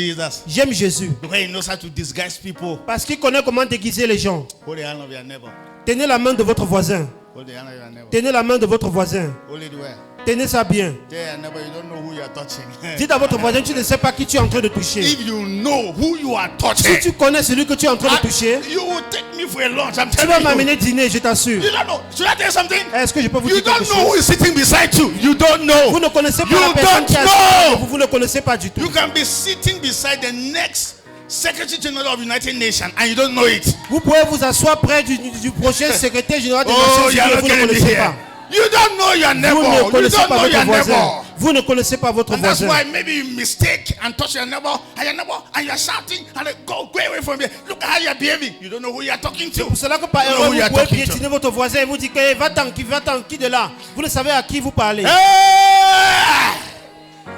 Jesus. J'aime Jésus. Because he knows how to disguise people. Parce qu'il connaît comment déguiser les gens. Hold the hand of your neighbor. Tenez la main de votre voisin. Hold the hand of your neighbor. Tenez la main de votre voisin. Hold it well. Tenez ça bien. Tell your neighbor you don't know who you are touching. Dites à votre voisin, tu ne sais pas qui tu es en train de toucher. If you know who you are touching, Si tu connais celui que tu es en train de toucher, you will take me for a lunch. I'm tu vas telling you. m'amener dîner, je t'assure. You don't know. Should I tell you something? Est-ce que je peux vous You dire quelque don't know who chose? is sitting beside you. You don't know. Vous ne connaissez pas You la personne qui est don't assise. know. Vous ne connaissez pas du tout. You can be sitting beside the next Secretary General of United Nations and you don't know it. Vous pouvez vous asseoir près du prochain secrétaire général des Oh, Nations you are Unies et not vous ne getting me connaissez here. pas. You don't know your Vous neighbor. ne You connaissez don't pas know votre your voisin. neighbor. Vous ne connaissez pas votre And that's voisin. why maybe you mistake and touch your neighbor and you're shouting and they go away from you. Look at how you're behaving. You don't know who you're talking to. C'est pour cela que par You know erreur, who you vous are pouvez talking to. piétiner votre voisin et vous dites que va-t'en, qui de là. Vous ne savez à qui vous parlez. Hey!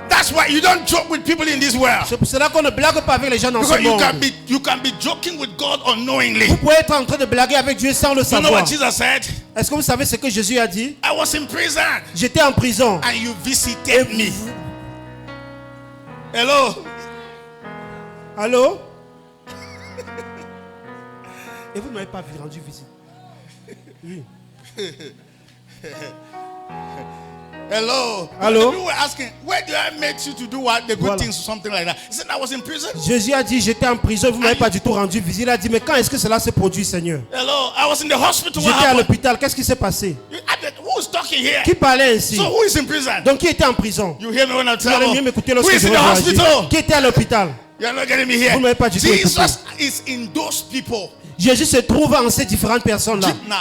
That's why you don't joke with people in this world. C'est pour cela qu'on ne blague pas avec les gens dans ce Because monde. you can be joking with God unknowingly. Vous pouvez être en train de blaguer avec Dieu sans le You know savoir. what Jesus said? Est-ce que vous savez ce que Jésus a dit? I was in prison J'étais en prison. and you visited me. Hello? Allô? Et vous ne m'avez pas rendu visite. Oui. Hello? Hello? You were asking, where do I make you to do what? The good Voilà. things or something like that. He said, I was in prison. Jésus a dit, j'étais en prison, vous ne m'avez pas du tout rendu visite. Il a dit, mais quand est-ce que cela s'est produit, Seigneur? Hello? I was in the hospital. What J'étais à happened? l'hôpital, qu'est-ce qui s'est passé? Who's talking here? Qui parlait ainsi? So who is in prison? Donc qui était en prison? You hear me when I Vous allez travel? mieux m'écouter Who lorsque is je in vais the voyager. hospital? Qui était à l'hôpital? You're not getting me here. Vous ne m'avez pas du tout Jesus écouté. is in those people. Jésus se trouve en ces différentes personnes-là. Now,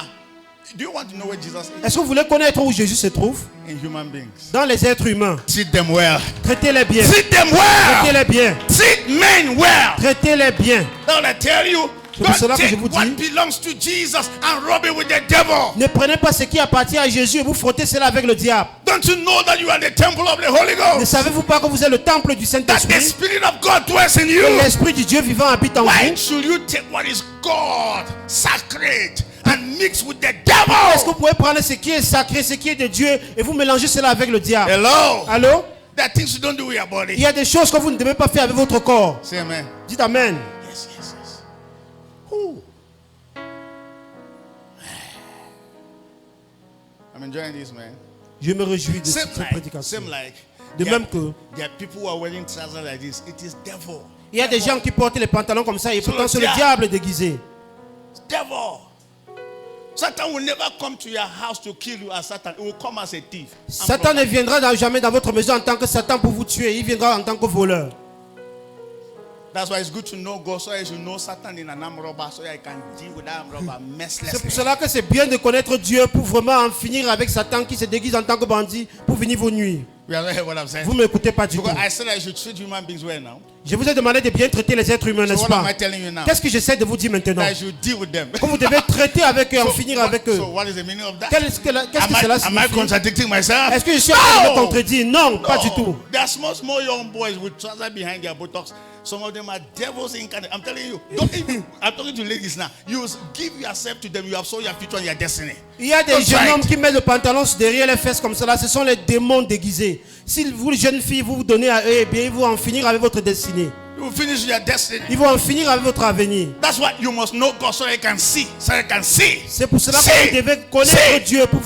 do you want to know where Jesus is? Est-ce que vous voulez connaître où Jésus se trouve? In human beings. Dans les êtres humains. Treat them well. Traitez-les bien. Treat them well. Traitez-les bien. Treat men well. Traitez-les bien. Now I tell you, C'est pour cela don't que je take vous what dis, belongs to Jesus and rub it with the devil. ne prenez pas ce qui appartient à Jésus et vous frottez cela avec le diable. Don't you know that you are the temple of the Holy Ne Ghost? savez-vous pas que vous êtes le temple du That the Saint-Esprit? Spirit of God dwells in Que you. l'Esprit du Dieu vivant habite en Why vous. should you take what is God, sacred, and mix with the Est-ce que vous devil? pouvez prendre ce qui est sacré, ce qui est de Dieu et vous mélangez cela avec le diable? Hello? Allô? There are things you don't do with your Il body. y a des choses que vous ne devez pas faire avec votre corps. Say amen. Dites Amen. Yes, yes, yes. Who? I'm enjoying this, man. Je me réjouis de Same cette like, prédication. same like. De there, même que there are people who are wearing trousers like this. It is devil. il y a des gens qui portent les pantalons comme ça et C'est pourtant le c'est le diable. diable déguisé. Devil. Satan will never come to your house to kill you as Satan. He will come as a thief. Satan ne viendra jamais dans votre maison en tant que Satan pour vous tuer. Il viendra en tant que voleur. That's why it's good to know God, so as you know Satan in an arm robber, so you can deal with that arm robber C'est pour mercilessly. cela que c'est bien de connaître Dieu pour vraiment en finir avec Satan qui se déguise en tant que bandit pour venir vous nuire. We are not hearing what I'm saying. Vous ne m'écoutez pas du tout. Because I said I should treat human beings well now. Je vous ai demandé de bien traiter les êtres humains, So n'est-ce what am pas? I telling you now? Qu'est-ce que j'essaie de vous dire maintenant? That I should deal with them. Que vous devez traiter avec eux, en finir avec eux. So what is the meaning of that? Qu'est-ce que cela Am I signifie? contradicting myself? Est-ce que je suis en train de me No! contredire? Non, pas du tout. There are small young boys with trousers behind their buttocks. Some of them are devils incarnate. I'm telling you. Don't even. I'm talking to ladies now. You give yourself to them. You have sold your future and your destiny. Il y a des Don't jeunes try hommes it. qui mettent le pantalon derrière les fesses comme cela. Ce sont les démons déguisés. Si vous, les jeunes filles, vous vous donnez à eux, eh bien, ils vont en finir avec votre destinée. You will finish your destiny. Ils vont en finir avec votre avenir. That's why you must know God so you can see. So you can see. C'est pour cela que See. vous devez connaître See. Dieu pour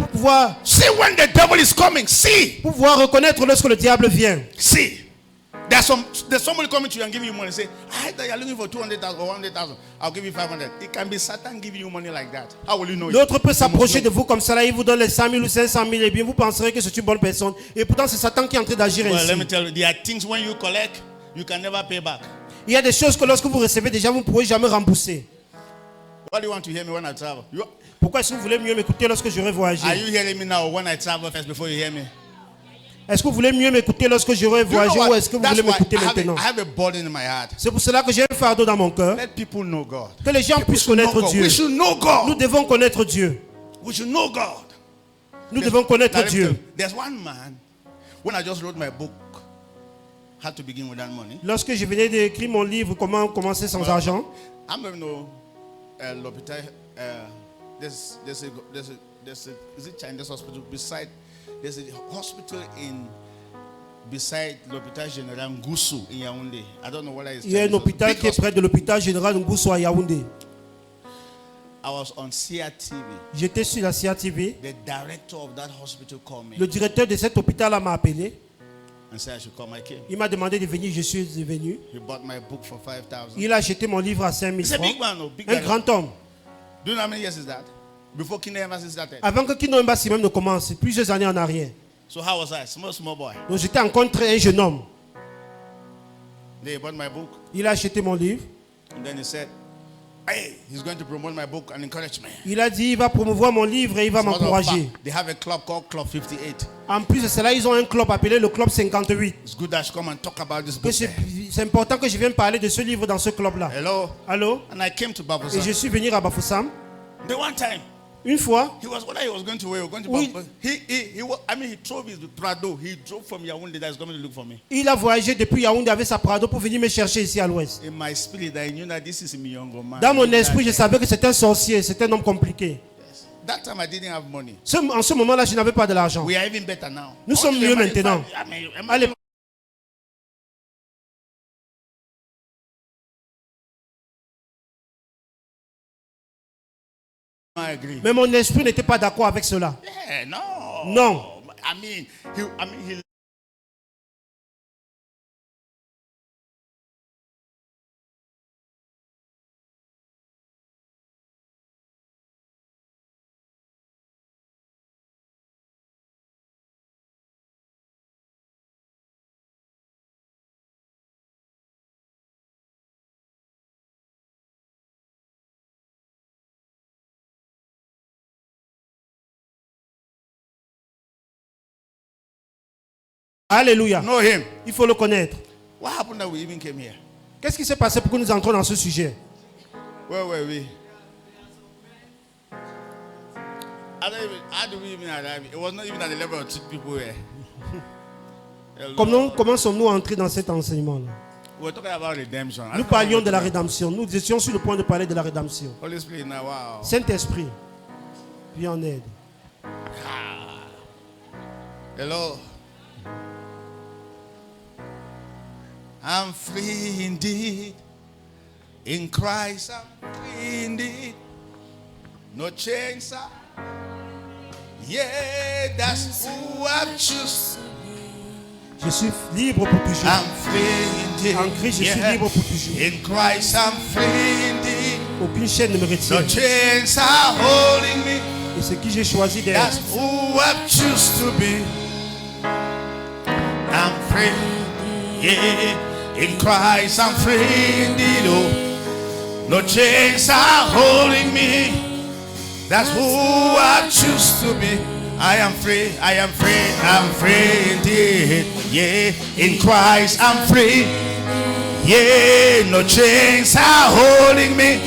pouvoir See when the devil is coming. See. reconnaître lorsque le diable vient. See. There's somebody coming to you and giving you money. Say, I heard that you're looking for 200,000 or 100,000. I'll give you 500. It can be Satan giving you money like that. How will you know it? L'autre peut You s'approcher must de know. vous comme cela, il vous donne les 100 000 ou 500 000 et bien vous penserez que c'est une bonne personne. Et pourtant c'est Satan qui est en train d'agir Well, ainsi. let me tell you, there are things when you collect, you can never pay back. Il y a des choses que lorsque vous recevez déjà, vous ne pourrez jamais rembourser. Why do you want to hear me when I travel? Pourquoi est-ce que vous voulez mieux m'écouter lorsque j'aurai voyagé? Are you hearing me now or when I travel first before you hear me? Est-ce que vous voulez mieux m'écouter lorsque j'aurai You know voyagé what? ou est-ce que vous That's voulez why m'écouter I maintenant? have a burden in my heart. C'est pour cela que j'ai un fardeau dans mon cœur. Let people know God. Que les gens People puissent should know connaître God. Dieu. We should know Nous God. devons connaître Dieu. We should know God. Nous devons connaître Now, let me tell Dieu. you, there's one man, when I just wrote my book, had to begin with that money. Lorsque je venais d'écrire mon livre, Comment commencer sans argent, I'm going to know L'Hôpital. There's a is it Chinese hospital beside? There's a hospital in beside l'hôpital général Ngoussou in Yaoundé. I don't know whether it's Il y a un hôpital qui est près de l'hôpital général Ngoussou à Yaoundé. I was on CRTV. J'étais sur la CRTV. The director of that hospital called me Le directeur de cet hôpital m'a appelé. and said I should come. I came. Il m'a demandé de venir. Je suis venu. He bought my book for 5,000. Il a acheté mon livre à 5 He's 000 a big francs. man, no, big Un guy. grand homme. Do you know how many years is that? Before Kingdom Embassy started. Avant que Kingdom Embassy même ne commence, plusieurs années en arrière. So how was I? Small boy. Donc j'étais rencontré un jeune homme. They bought my book. Il a acheté mon livre. And then he said, hey, he's going to promote my book and encourage me. Il a dit il va promouvoir mon livre et il va As a matter of m'encourager. fact, they have a club called Club 58. En plus de cela, ils ont un club appelé le Club 58. It's good that I should come and talk about this Que book. c'est important que je vienne parler de ce livre dans ce club-là. Hello? Allô? And I came to Et Bafoussam. je suis venu à Bafoussam. The one time, Une fois, whether he was going to where, going to Oui. Bafoussam. He drove his Prado. He drove from Yaoundé that is coming to look for me. il a voyagé depuis Yaoundé avec sa Prado pour venir me chercher ici à l'ouest. In my spirit, I knew that this is Miyongo man. Dans mon esprit, je savais que c'était un sorcier, c'était un homme compliqué. Yes. That time I didn't have money. En ce moment-là, je n'avais pas de l'argent. We are even better now. Nous sommes mieux maintenant. Allez. I agree. Mais mon esprit n'était pas d'accord avec cela. Yeah, no. Non. I mean, he Alléluia. know him. Il faut le connaître. What happened that we even came here? Qu'est-ce qui s'est passé pour que nous entrons dans ce sujet? Where were we? How do we even arrive? It was not even at the level of two people here. Comment sommes-nous entrés dans cet enseignement-là? We're talking about redemption. Nous parlions de la rédemption. Nous étions sur le point de parler de la rédemption. Holy Spirit, now, wow. Saint-Esprit, viens en aide. Hello. I'm free indeed. In Christ, I'm free indeed. No chains, sir. Yeah, that's who I choose. Je suis libre pour toujours. I'm free indeed. En Christ, je suis libre pour toujours. In Christ, I'm free indeed. Aucune chaîne ne me retient. No chains are holding me. Et ce qui j'ai choisi d'être, That's who I choose to be. I'm free. Yeah. In Christ, I'm free indeed. Oh, no chains are holding me. That's who I choose to be. I am free. I am free. I'm free indeed. Yeah. In Christ, I'm free. Yeah. No chains are holding me.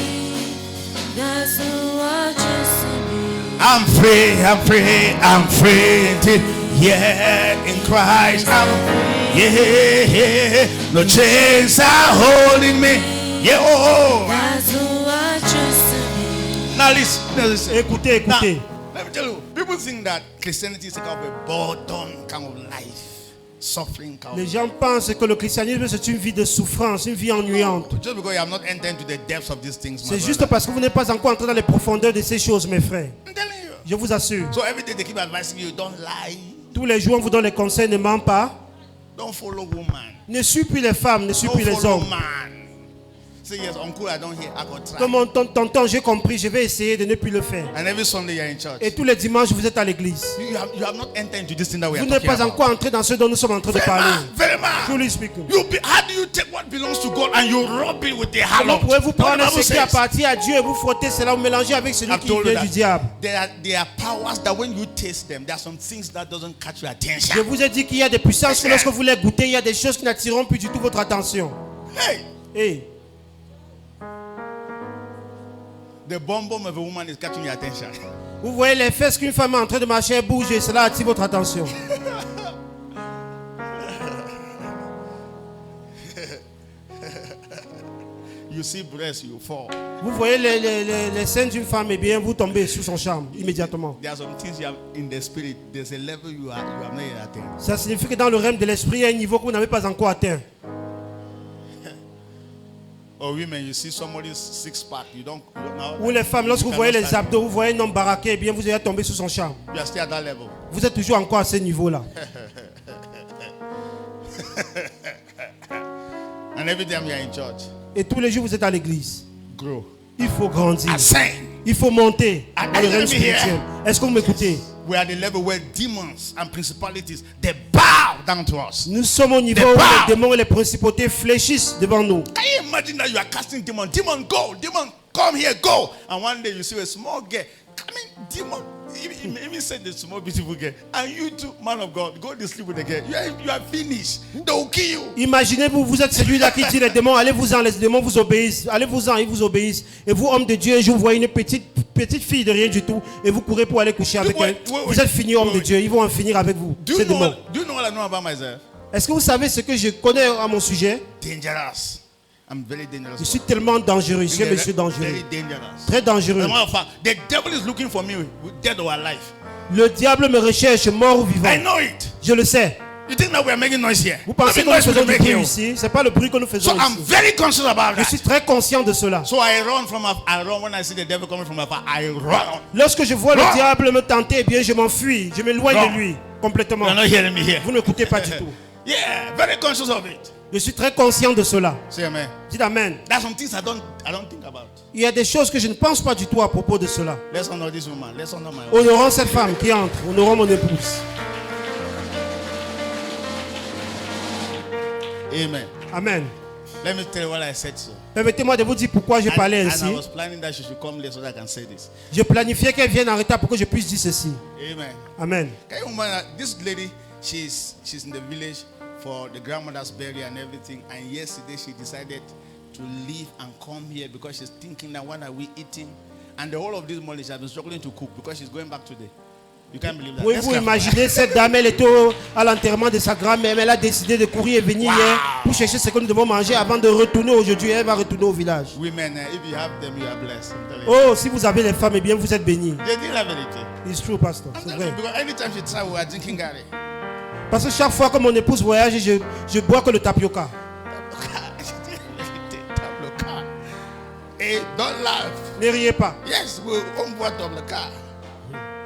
That's who I choose to be. I'm free, I'm free, I'm free indeed. Yeah, in Christ I'm free. Yeah, no chains are holding me. Yeah, oh. That's who I choose to be. Now listen. écoutez, Now, écoutez. let me tell you, people think that Christianity is a kind of a boredom kind of life, suffering kind Les of. gens pensent que le christianisme c'est une vie de souffrance, une vie ennuyante. Just because you have not entered into the depths of these things, my C'est juste brother. parce que vous n'êtes pas encore entré dans les profondeurs de ces choses, mes frères. I'm telling you. Je vous assure. So every day they keep advising you, don't lie, Tous les jours, on vous donne les conseils, ne ment pas. don't follow woman, Ne suis plus les femmes, ne suis don't plus les follow hommes. man. Say yes, uncle, I don't hear, I got try. Comme mon tonton, j'ai compris, je vais essayer de ne plus le faire. And every Sunday you're in church. Et tous les dimanches, vous êtes à l'église. You have not entered into this thing that we Vous are n'êtes talking pas about. encore entré dans ce dont nous sommes en train de parler. Very man. Truly speaking. How do you take what belongs to God and you rub it with the Comment harlot? pouvez-vous prendre That's what the ce qui Bible says. appartient à Dieu et vous frotter cela, vous mélanger avec celui I've qui told you vient du diable? that there are powers that when you taste them, there are some things that doesn't catch your Je attention. vous ai dit qu'il y a des puissances que lorsque vous les goûtez, il y a des choses qui n'attireront plus du tout votre attention. Hey, Hey, the bum bum of a woman is catching your attention. vous voyez les fesses qu'une femme est en train de marcher et bouger, cela attire votre attention. You see breasts, you fall. Vous voyez les seins d'une femme, et bien vous tombez sous son charme immédiatement. There are some things you have in the spirit. There's a level you have not yet attained. Ça signifie que dans le règne de l'esprit, il y a un niveau que vous n'avez pas encore atteint. Or women, you see somebody's six-pack, you don't now. Ou les femmes, lorsque vous voyez les abdos, vous voyez un homme baraqué, eh bien vous allez tomber sous son charme. You are still at that level. Vous êtes toujours encore à ce niveau-là. And every time you are in church, Et tous les jours, vous êtes à l'église. grow. Il faut grandir. Ascend. Il faut monter Are dans le you règne hearing me here? spirituel. Est-ce que vous m'écoutez? We are at the level where demons and principalities they bow down to us. Nous sommes au niveau They où bow. les démons et les principautés fléchissent devant nous. Can you imagine that you are casting demon? Demon, go. Demon, come here, go. And one day you see a small girl. I mean, demon. Even said the small beautiful girl. And you too, man of God, go to sleep with the girl. You are finished. They will kill you. Imaginez-vous, vous êtes celui-là qui dit les démons, allez-vous-en, les démons vous obéissent. Allez-vous-en, ils vous obéissent. Et vous, homme de Dieu, un jour, vous voyez une petite fille de rien du tout, et vous courez pour aller coucher avec elle. Vous êtes fini, homme de Dieu. Ils vont en finir avec vous. Do Ces you know démons. what I know about myself? Est-ce que vous savez ce que je connais à mon sujet? Dangerous. I'm very dangerous. Je suis tellement dangereux. Je suis un monsieur dangereux. Very dangerous. Très dangereux. As a matter of fact, the devil is looking for me, dead or alive. Le diable me recherche, mort ou vivant. I know it. Je le sais. You think that we are making noise here? Vous pensez Not que nous noise we faisons du make bruit here. ici? C'est pas le bruit que nous faisons So I'm ici. very conscious about Je that. suis très conscient de cela. So I run when I see the devil coming from afar. I run. Lorsque je vois Run. le diable me tenter, eh bien je m'enfuis. Je m'éloigne Run. de lui complètement. You're not hearing me here. Vous ne m'écoutez pas du tout. Yeah, very conscious of it. Je suis très conscient de cela. Say amen. Dites amen. There's some things I don't think about. Il y a des choses que je ne pense pas du tout à propos de cela. Let's honor this woman. Let's honor my wife. Honorons cette femme qui entre. Honorons mon épouse. Amen. Amen. Let me tell you what I said so. Permettez-moi de vous dire pourquoi je parlais And ainsi. I was planning that she should come late so that I can say this. Je planifiais qu'elle vienne en retard pour que je puisse dire ceci. Amen. Amen. Can you imagine this lady? She's in the village for the grandmother's burial and everything. And yesterday she decided to leave and come here because she's thinking that what are we eating? And the whole of this morning she has been struggling to cook because she's going back today. You can't believe that. Let's Pouvez-vous clap for her. imaginer cette dame, elle était à l'enterrement de sa grand-mère, mais elle a décidé de courir et venir hier pour chercher ce que nous devons manger avant de retourner aujourd'hui. Elle va retourner au village. Women, if you have them, you are blessed. I'm telling you. Oh, si vous avez les femmes, eh bien vous êtes bénis. They did la vérité. It's true, pastor. I'm C'est telling you, vrai. because anytime she travel, we are drinking Gary. Parce que chaque fois que mon épouse voyage, je bois que le tapioca. Hey, don't laugh. Ne riez pas. Yes, we'll on board of the car.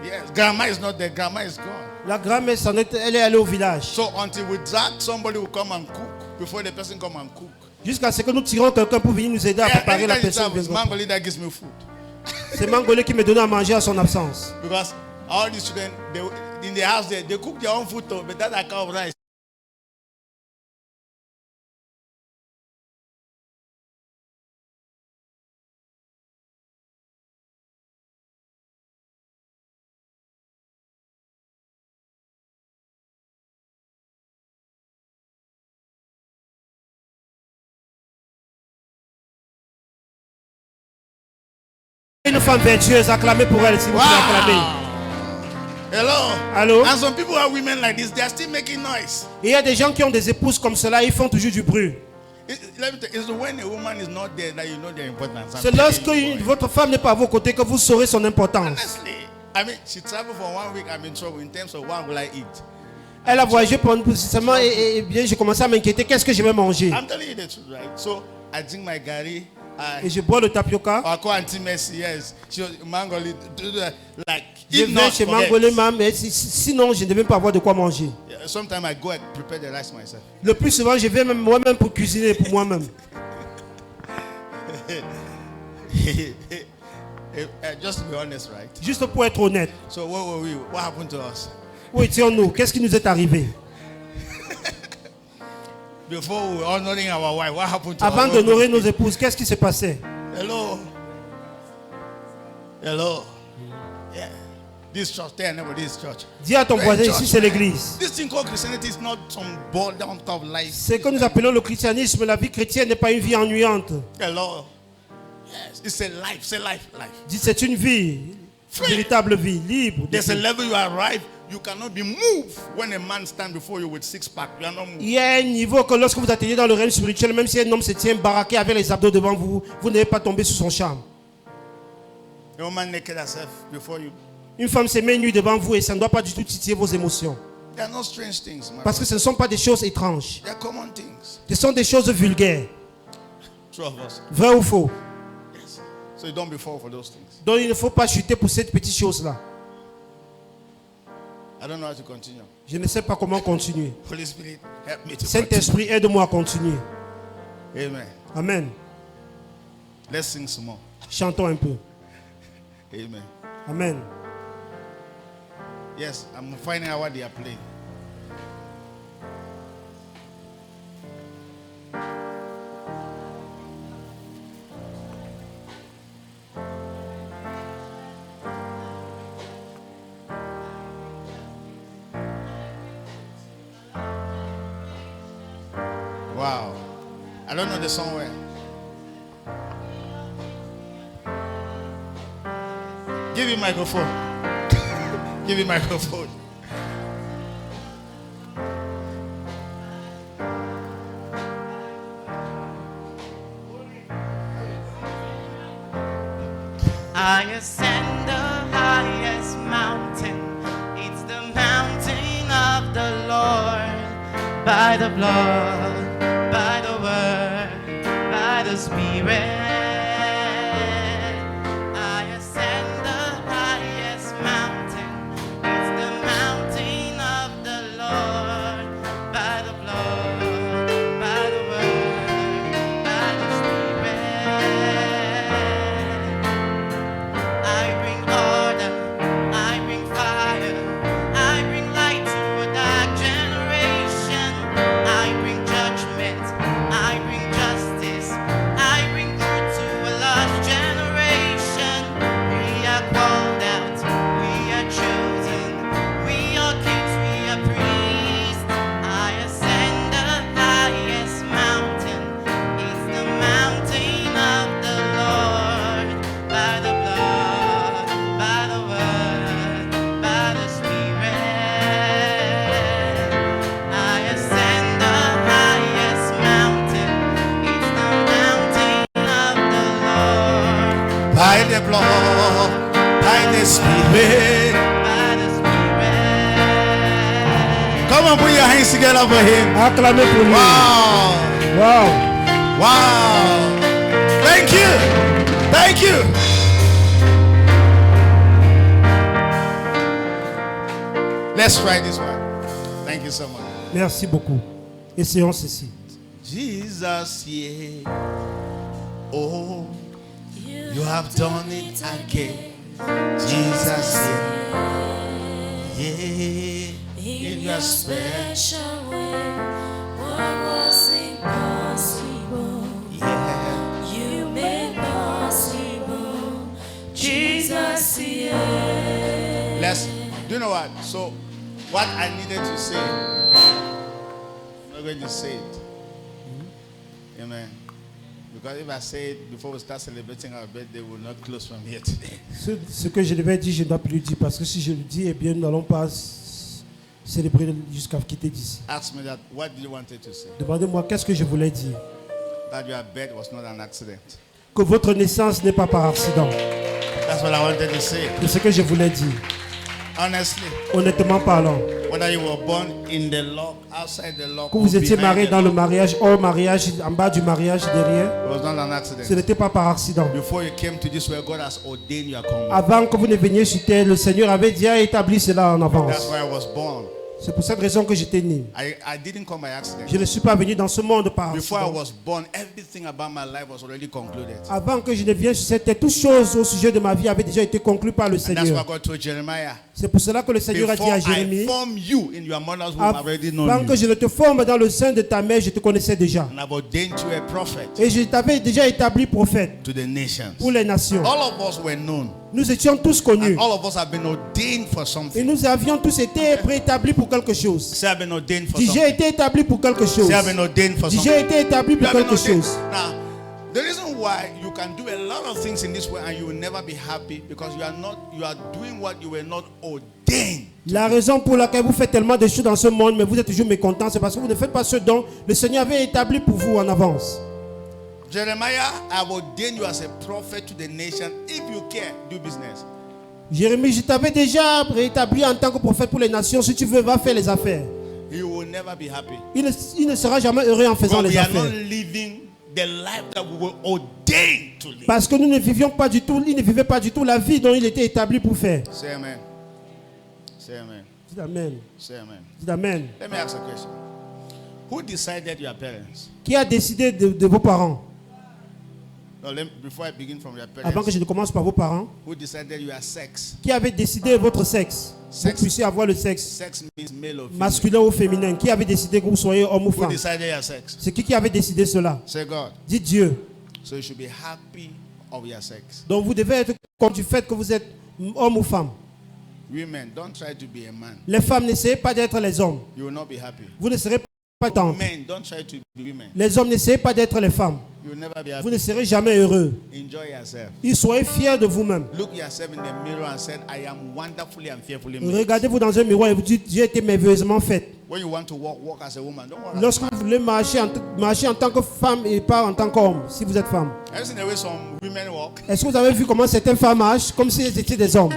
Yes, grandma is not there. Grandma is gone. La grand-mère, elle est allée au village. So until we drag, somebody will come and cook before the person come and cook. Jusqu'à ce que nous tirons quelqu'un pour venir nous aider à préparer la Anytime you personne. travel, it's Mangoli that gives me food. C'est Mangolé qui me donnait à manger à son absence. Because all these children, in the house, they cook their own food, too, but that account of rice. Une femme vertueuse, acclamez pour elle, si vous pouvez acclamer. Hello. Allô? And some people are women like this. They are still making noise. Et il y a des gens qui ont des épouses comme cela, ils font toujours du bruit. Let me tell you, it's when a woman is not there that you know their importance. C'est lorsque votre femme n'est pas à vos côtés que vous saurez son importance. Honestly, I mean, she traveled for 1 week. I'm in trouble in terms of what will I eat. Elle a voyagé pendant seulement et bien j'ai commencé à m'inquiéter, qu'est-ce que je vais manger? I'm telling you the truth, right? So I drink my gari. Et je bois le tapioca. I call Auntie Mercy, yes. She was Mangoli, like, Je if vais not, chez forget. Mangolé, mais sinon je ne vais pas avoir de quoi manger. Yeah, sometimes I go and prepare the rice myself. Le plus souvent, je vais même moi-même pour cuisiner pour moi-même. Just to be honest, right? Juste pour être honnête. So where were we? What happened to us? Où étions-nous? Qu'est-ce qui nous est arrivé? Before we were honoring our wife, what happened to Avant us? d'honorer nos épouses, qu'est-ce qui s'est passé? Hello. Hello. Yeah. This church, tell neighbor, this church. Dis à ton Hey, voisin, church, ici c'est l'église. This thing called Christianity is not some boiled down top life. Ce que nous appelons le christianisme, la vie chrétienne n'est pas une vie ennuyante. Hello. Yes, it's a life, life. Dis, c'est une vie. Free. Véritable vie, libre. There's a level you arrive, you cannot be moved when a man stands before you with six-pack. You are not moved. Il y a un niveau que lorsque vous atteignez dans le règne spirituel, même si un homme se tient baraqué avec les abdos devant vous, vous n'allez pas tomber sous son charme. A woman naked herself before you. Une femme se met nue devant vous et ça ne doit pas du tout titiller vos émotions. They are not strange things, man. Parce que ce ne sont pas des choses étranges. They are common things. Ce sont des choses vulgaires. True of us. Vrai ou faux? Yes. So you don't be fall for those things. Donc il ne faut pas chuter pour cette petite chose-là. I don't know how to continue. Je ne sais pas comment continuer. Holy Spirit, help me to continue. Saint-Esprit, aide-moi à continuer. Amen. Amen. Let's sing some more. Chantons un peu. Amen. Amen. Yes, I'm finding out what they are playing. Wow. I don't know the song well. Give him microphone. Give him microphone. I ascend the highest mountain. It's the mountain of the Lord. By the blood, by the word, by the Spirit. I ascend the highest mountain. It's the mountain of the Lord. By the blood, by the word, by the Spirit. I bring order, I bring fire, I bring light to a dark generation. I bring judgment, I bring justice, I bring truth to a lost generation. We are called out, we are chosen, we are kings, we are priests. I ascend the highest mountain, it's the mountain of the Lord. By the blood, by the word, by the Spirit. I ascend the highest mountain, it's the mountain of the Lord. By the blood, by the Spirit. By the Spirit. Come on, put your hands together for him. Acclamez pour lui. Wow. Wow. Wow. Thank you. Thank you. Let's try this one. Thank you so much. Merci beaucoup. Essayons ceci. Jesus, yeah. Oh, you have done it again. Jesus, yeah. Yeah. In your spirit. special way, what was impossible, Yeah. you made possible. Jesus, yeah. Let's, do you know what? So, what I needed to say, I'm not going to say it. Amen. Because if I say it before we start celebrating our birthday, we will not close from here today. Ce que je devais dire, je ne dois plus le dire parce que si je le dis, eh bien, nous n'allons pas célébrer jusqu'à quitter d'ici. Ask me that, what did you want to say? Demandez-moi qu'est-ce que je voulais dire. That your birth was not an accident. Que votre naissance n'est pas par accident. That's what I wanted to say. C'est ce que je voulais dire. Honestly, Honnêtement parlant, whether you were born in the lock, outside the lock, que vous or étiez behind marié the dans le lock, mariage, hors mariage, en bas du mariage, derrière, it was not an ce accident. n'était pas par accident. Before you came to this world, God has ordained your coming. Avant que vous ne veniez sur terre, le Seigneur avait déjà établi cela en That's avance. why I was born. C'est pour cette raison que j'étais né. I didn't come by accident. Je ne suis pas venu dans ce monde par Before I accident. was born, everything about my life was already concluded. Avant que je ne vienne sur cette terre, toutes choses au sujet de ma vie avaient déjà été conclues par le And that's Seigneur. what God told Jeremiah. C'est pour cela que le Seigneur a dit Before à I Jérémie, formed you in your mother's womb, I've already known avant que you. je ne te forme dans le sein de ta mère, je te connaissais déjà. And I've ordained you a prophet Et je t'avais déjà établi prophète to the nations. pour les nations. All of us were known. Nous étions tous connus. And all of us have been ordained for Et something. nous avions tous été préétablis pour quelque chose. Say I've been ordained for Dis, j'ai something. été établi pour quelque chose. Say I've been ordained for Dis, something. j'ai été établi You pour have been quelque ordained. chose. Now, the reason why you can do a lot of things in this world and you will never be happy because you are doing what you were not ordained. La raison pour laquelle vous faites tellement de choses dans ce monde, mais vous êtes toujours mécontent, c'est parce que vous ne faites pas ce dont le Seigneur avait établi pour vous en avance. Jeremiah, I've ordained you as a prophet to the nation. If you care, do business. Jérémie, je t'avais déjà rétabli en tant que prophète pour les nations. Si tu veux, va faire les affaires. You will never be happy. Il ne sera jamais heureux en faisant But les we are not affaires. living the life that we were ordained to live. Parce que nous ne vivions pas du tout, il ne vivait pas du tout la vie dont il était établi pour faire. Say amen. Say amen. Dis amen. Say amen. Dis amen. Let me ask a question. Who decided your parents? Qui a décidé de vos parents? No, before I begin from your Avant que parents, je ne commence par vos parents. who decided your sex? Qui avait décidé votre sexe? Sexe. Vous puissiez avoir le sexe Sex means male or female. masculin ou féminin. Qui avait décidé que vous soyez homme ou Who femme? decided your sex? C'est qui avait décidé cela? Say God. Dis Dieu. So you should be happy of your sex. Donc vous devez être content du fait que vous êtes homme ou femme. Women, don't try to be a man. Les femmes, n'essayez pas d'être les hommes. You will not be happy. Vous ne serez pas contents. Men, don't try to be women. Les hommes, n'essayez pas d'être les femmes. You will never be Vous happy. ne serez jamais heureux. Enjoy yourself. Et soyez fiers de vous-même. Look yourself in the mirror and say, I am wonderfully and fearfully made. Regardez-vous dans un miroir et vous dites, Dieu a été merveilleusement fait. When you want to walk, walk as a woman. Don't walk as a Lorsque man. vous voulez marcher en tant que femme et pas en tant qu'homme, si vous êtes femme. Have you seen the way some women walk? Est-ce que vous avez vu comment certaines femmes marchent comme si elles étaient des hommes?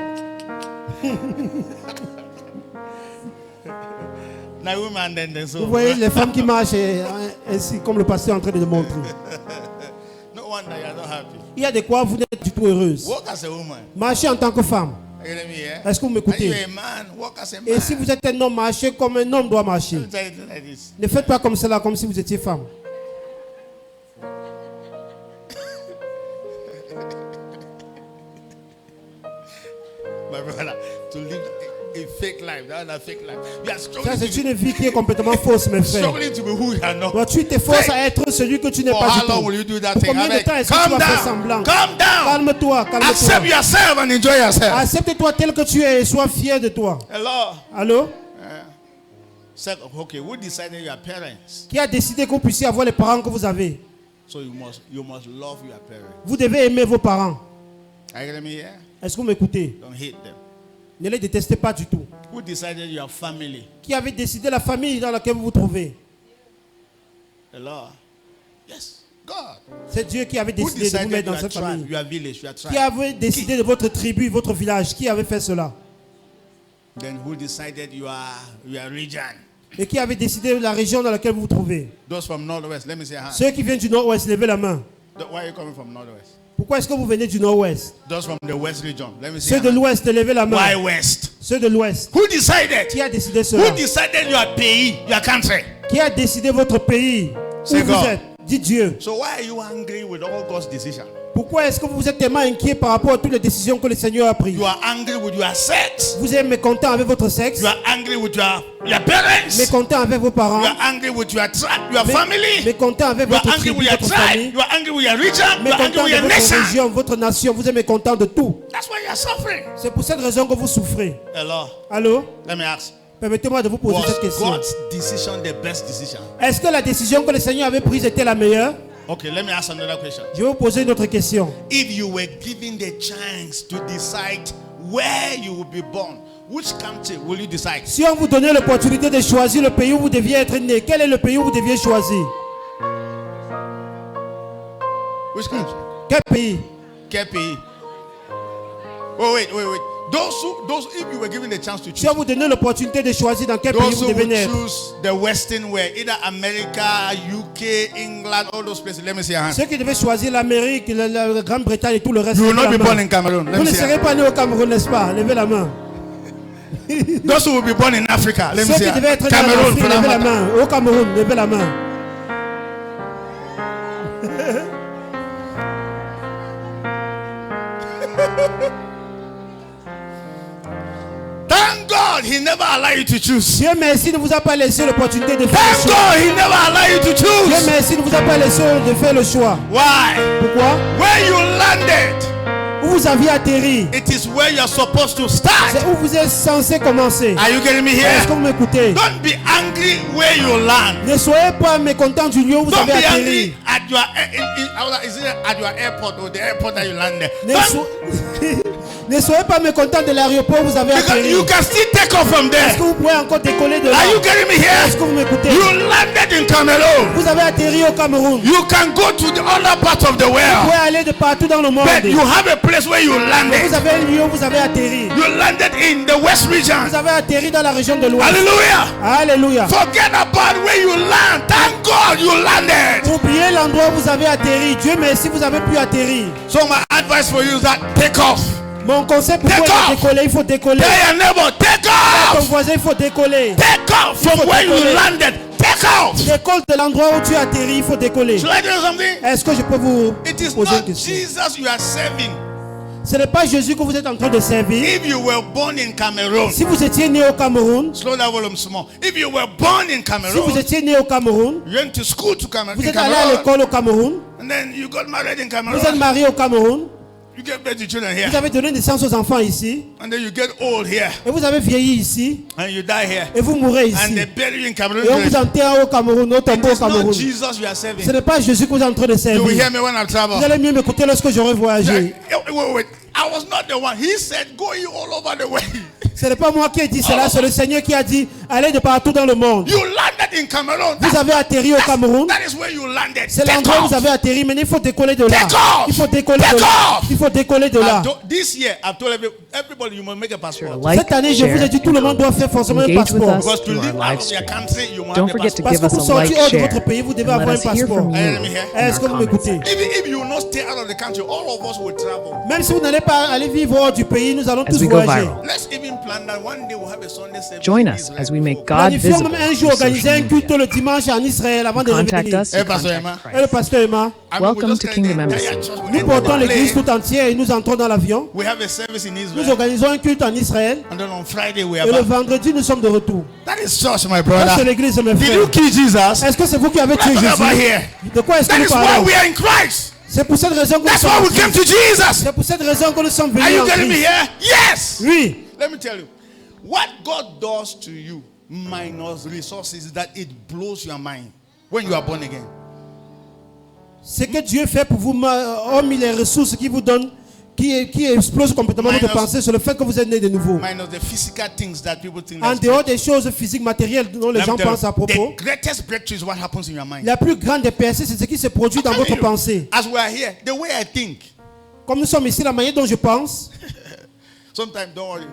Now woman then so. Vous voyez les femmes qui marchent ainsi comme le pasteur est en train de le montrer. No wonder you are not happy. Il y a de quoi vous n'êtes du tout heureuse. Walk as a woman. Marchez en tant que femme. Are you hearing me here? Est-ce que vous Are you m'écoutez? a man? Walk as a man. Et si vous êtes un homme, marchez comme un homme doit marcher. Let me tell you like this. Ne faites pas comme cela, comme si vous étiez femme. My brother, to live a fake life, that's a fake life. You are Ça, struggling c'est to une vie qui est complètement fausse, mes be, frères. struggling to be who you are not. Toi, tu t'efforces à être celui que tu n'es For pas how du long tout. will you do that Pour thing? combien de temps est-ce que tu Calm vas faire down. semblant? Calm down. Calme-toi, Accept calme-toi. yourself and enjoy yourself. Accepte-toi tel que tu es et sois fier de toi. Hello. Allô? Okay, who decided your parents? Qui a décidé que vous puissiez avoir les parents que vous avez? So you must love your parents. Vous devez aimer vos parents. Are you hearing me here? Est-ce que vous m'écoutez? Don't hate them. Ne les détestez pas du tout. Who decided your family? Qui avait décidé la famille dans laquelle vous vous trouvez? Hello. Yes, God. C'est Dieu qui avait Who décidé de vous decided mettre dans your cette tribe, famille. your village, your Qui tribe? avait décidé de votre tribu, votre village? Qui avait fait cela? Then who decided your region? Et qui avait décidé de la région dans laquelle vous vous trouvez? Those from Northwest, let me see a hand. Ceux qui viennent du nord-ouest, levez la main. Why are you coming from Northwest? Pourquoi est-ce que vous venez du nord-ouest? Those from the West region, let me see Ceux a de hand. l'ouest, levez la main. Why West? Ceux de l'ouest. Who decided? Qui a décidé Who cela? decided your pays, your country? Qui a décidé votre pays? C'est Où vous God. êtes? Dites Dieu. So why are you angry with all God's decisions? Pourquoi est-ce que vous êtes tellement inquiet par rapport à toutes les décisions que le Seigneur a prises? You are angry with your sex. Vous êtes mécontent avec votre sexe? You are angry with your parents. Mécontent avec vos parents? You are angry with your tribe, your family. Mécontent avec You are votre angry tribu, with your votre tribe. famille? You are angry with your region. You are angry Mécontent with de your votre nation. région, votre nation? Vous êtes mécontent de tout. That's why you are suffering. C'est pour cette raison que vous souffrez. Hello. Allô? Let me ask. Permettez-moi de vous poser Was cette question. God's decision the best decision? Est-ce que la décision que le Seigneur avait prise était la meilleure? Okay, let me ask another question. Je vais vous poser une autre question. If you were given the chance to decide where you will be born, which country will you decide? Si on vous donnait l'opportunité de choisir le pays où vous deviez être né, quel est le pays où vous deviez choisir? Which country? Quel pays? Quel pays? Oh, wait. Those, if you were given the chance to Si on choose, vous donnait l'opportunité de choisir dans quel pays those vous who devez would naître, choose the Western way, either America, UK, England, all those places. Let me see your hand. ceux qui devaient choisir l'Amérique, la Grande-Bretagne et tout le reste, You will levez not la be born main. in Cameroon. Let Vous me ne see your serez hand. pas né au Cameroun, n'est-ce pas? Levez la main. Those who will be born in Africa. Let me Ceux see qui your devaient hand. être nés en Cameroon, Afrique, for that levez la matter. main. Au Cameroun, levez la main. Thank God he never allowed you to choose. Dieu merci ne vous a pas laissé l'opportunité de faire le Thank choix. God he never allowed you to Dieu choose. merci ne vous a pas laissé de faire le choix. Why? Pourquoi? Where you landed, Où vous aviez atterri, it is where you are supposed to c'est start. où vous êtes censé commencer. Are you getting me Est-ce que here? vous m'écoutez? Don't be angry where you land. Ne soyez pas mécontent du lieu où vous Don't avez be atterri. angry at at your is it at your airport or the airport that you landed? Ne soyez pas mécontents de l'aéroport où vous avez Because atterri. you can still take off from there. Est-ce que vous pouvez encore décoller de là? Are you getting me here? Est-ce que vous m'écoutez? You landed in Cameroon. Vous avez atterri au Cameroun. Vous You can go to the other part of the world. pouvez aller de partout dans le monde. But you have a place where you Mais landed. vous avez un lieu où vous avez atterri. You landed in the West region. Vous avez atterri dans la région de l'Ouest. Hallelujah. Alléluia. Forget about where you land. Thank God you landed. Oubliez l'endroit où vous avez atterri. Dieu merci, vous avez pu atterrir. So my advice for you is that take off. Mon conseil pour Take toi off. est de décoller, il faut décoller. Tell your neighbor, take Ton off. voisin, il faut décoller. Take off from faut where you décoller. landed. Take off. Décolle de l'endroit où tu as atterri, il faut décoller. Should I tell you something? Est-ce que je peux vous It is poser une not question? Jesus you are serving. Ce n'est pas Jésus que vous êtes en train de servir. If you were born in Cameroon, Si vous étiez né au Cameroun, slow that volume small. If you were born in si vous Cameroon, étiez né au Cameroun, you went to school to Cameroon, vous êtes allé à l'école au Cameroun, and then you got married in vous êtes Cameroon. marié au Cameroun, You get birth to children here, vous avez donné naissance aux enfants ici, and then you get old here, et vous avez vieilli ici, and you die here, et vous mourrez and ici. they bury you in Cameroon. Et on vous enterre au Cameroun, au It tombeau au is not Cameroun. Jesus you are serving. Ce n'est pas Jésus que vous êtes en train de You servir. will hear me when I travel. Vous allez mieux m'écouter lorsque j'aurai voyagé. Wait. I was not the one. He said, go you all over the way. Ce n'est pas moi qui ai dit cela, c'est le Seigneur qui a dit allez de partout dans le monde. You landed in Cameroon. Vous avez atterri au Cameroun. That is where you landed. C'est Take l'endroit où off. vous avez atterri, mais il faut décoller de là. Take off. Il faut décoller Take de là. off. Il faut décoller de là. This year, I've told everybody you must make a passport. Like, Cette année, je vous ai dit tout le monde doit faire forcément un engage with passeport. us Because to through our live out live of your stream. country, you must Don't have a forget to passport. Parce give que us pour a like, sortir hors de share, votre pays, vous devez and let avoir un us hear from passeport. you Let me hear. in Est-ce que our vous m'écoutez? comments. If you will not stay out of the country, all of us will travel. Même si vous n'allez pas aller vivre hors du pays, nous allons As tous we go voyager. viral. Let's even plan that one day we'll have a Sunday service. Join in us Israel as we make before. God Planifions visible même un on jour organiser social un culte media. le dimanche en Israël avant de Contact revenir. us Eh, to Pastor contact Emma. Et Christ. le pasteur Emma, I mean, Welcome we just to get Kingdom the entire Embassy. church, we nous end portons on l'église plane. tout entière et nous entrons dans l'avion. We have a service in Nous Israel. organisons un culte en Israël And then on Friday we et are le back. vendredi nous sommes de retour. That is church, my Ça, brother. c'est l'église, mes Did frères. you kill Jesus? Est-ce que c'est vous qui avez tué What Jésus? about here? De quoi est-ce que That nous is why parlons? we are in Christ. C'est pour cette raison que nous That's sommes why we en came Christ. to Jesus. C'est pour cette raison que nous sommes Are venus you en getting me Christ. here? Yes. Oui. Let me tell you. What God does to you minus resources is that it blows your mind when you are born again. Ce que Dieu fait pour vous, hormis les ressources qu'il vous donne, qui explose complètement votre Minus- pensée, c'est le fait que vous êtes né de nouveau. Minus the physical things that people think. En that's dehors des choses physiques, matérielles dont les Let me gens tell you, pensent à propos, the greatest breakthrough is what happens in your mind. la plus grande des percées, c'est ce qui se produit dans I'm votre telling you, pensée. As we are here, the way I think. Comme nous sommes ici, la manière dont je pense, Sometimes don't worry.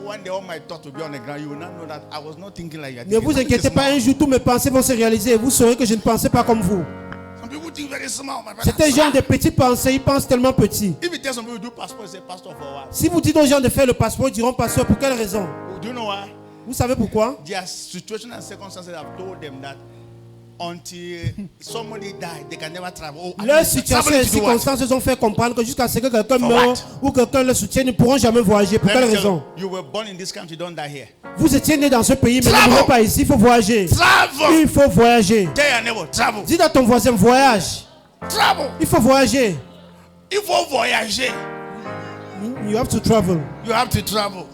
One day all my thoughts will be on the ground. You will not know that I was not thinking like you are ne thinking. vous Something inquiétez pas, small. un jour tous mes pensées vont se réaliser et vous saurez que je ne pensais pas comme vous. Some people think very small, my brother. C'est un genre de petites pensées, ils pensent tellement petit. If you tell some people do passport, say pastor for what? Si vous dites aux gens de faire le passeport, ils diront pasteur, pour quelle raison? Do you know why? Vous savez pourquoi? Their situation and circumstances have told them that until somebody died, they can never travel. Oh, I Leur mean, situation somebody et to do what? circonstances ont fait comprendre que jusqu'à ce que quelqu'un For meure what? ou quelqu'un le soutienne, ils ne pourront jamais voyager. Pour Let quelle me tell raison? you, you were born in this country, don't die here. Vous étiez né dans ce pays, mais ne Travel. mourrez pas ici, il faut voyager. Travel. Il faut voyager. Tell your neighbor, travel. Dis à ton voisin, voyage. Travel. Il faut voyager. Il faut voyager. You have to travel. You have to travel.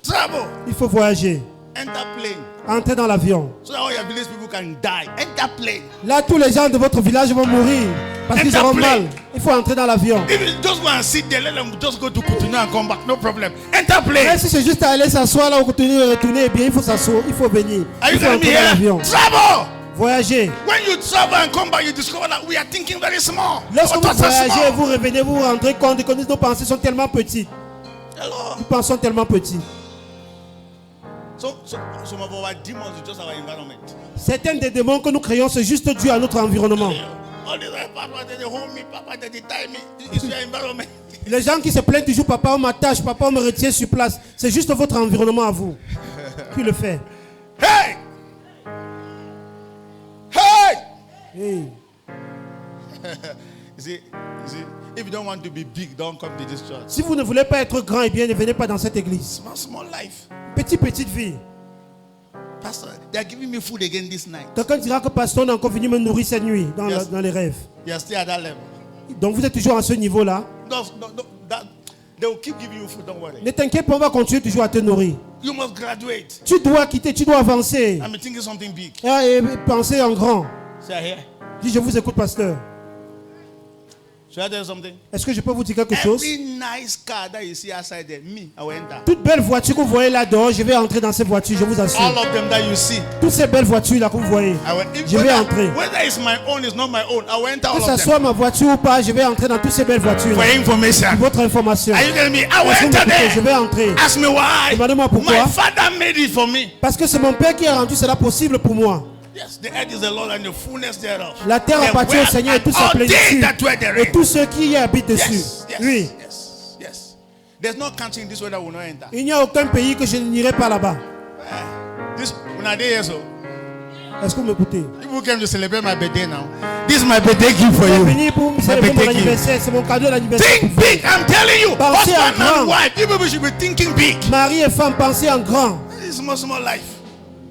Travel. Il faut voyager. Enter plane. Entrez dans l'avion. So that all your village people can die. Enter plane. Là, tous les gens de votre village vont mourir parce qu'ils Enter auront plane. mal. Il faut entrer dans l'avion. If you just go and sit there, let them just go to Cotonou and come back. No problem. Enter Et plane. si c'est juste aller s'asseoir là, au continue de retourner, eh bien, il faut s'asseoir, il faut venir. Are you Il faut getting me entrer dans l'avion. here? Travel. Voyager. When you travel and come back, you discover that we are thinking very small. Lorsque Our vous thoughts are voyagez, small. vous revenez, vous vous rendrez compte que nos pensées sont tellement petites. Hello. Nous pensons tellement petit. So some of our demons is just our environment. Certains des démons que nous créons, c'est juste dû à notre environnement. All the time, Papa, they hold me, Papa, they tie me. It's your environment. Les gens qui se plaignent toujours, papa, on m'attache, papa, on me retient sur place. C'est juste votre environnement à vous qui le fait. Hey! Hey! Hey. You see, if you don't want to be big, don't come to this church. Si vous ne voulez pas être grand, eh bien, ne venez pas dans cette église. Small life. Petite vie. Pastor, they are giving me food again this night. Quelqu'un dira que pasteur, on est encore venu me nourrir cette nuit dans, Yes. dans les rêves. You are still at that level. Donc vous êtes toujours à ce niveau-là. No, they will keep giving you food, don't worry. Ne t'inquiète pas, on va continuer toujours à te nourrir. You must graduate. Tu dois quitter, tu dois avancer. I'm thinking something big. Et penser en grand. See here. Dis, je vous écoute, pasteur. Should I tell you something? Est-ce que je peux vous dire quelque chose? Every nice car that you see outside there, me, I will enter. Toute belle voiture que vous voyez là dehors, je vais entrer dans ces voitures, je vous assure. All of them that you see, Toutes ces belles voitures là que vous voyez, I will. je vais entrer. Whether it's my own, it's not my own, I will enter all Que of ça them. soit ma voiture ou pas, je vais entrer dans toutes ces belles voitures. For information. Pour votre information. Are you telling me? I will Est-ce que vous enter m'écoutez? Je there. vais entrer. Ask me why. Demandez-moi pourquoi. My father made it for me. Parce que c'est mon Père qui a rendu cela possible pour moi. Yes, the earth is the Lord and the fullness thereof. La terre The appartient au world Seigneur et and toute sa all they plénitude. that dwell therein. Et tous ceux qui y habitent dessus. Yes, yes, Oui. yes, yes. There's no country in this world that will not enter. Il n'y a aucun pays que je n'irai pas là-bas. This when I day so. Est-ce que vous m'écoutez? People came to celebrate my birthday now. This is my birthday gift for you. Venu pour célébrer mon birthday gift. anniversaire. C'est mon cadeau d'anniversaire. Think big, I'm telling you. Pensez en Husband grand. and wife, you people should be thinking big. Mari et femme, pensez en grand. This is small life.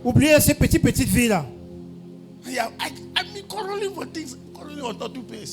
Oubliez ces petites vies là. Yeah, I mean, quarreling for things, quarreling on not two pays.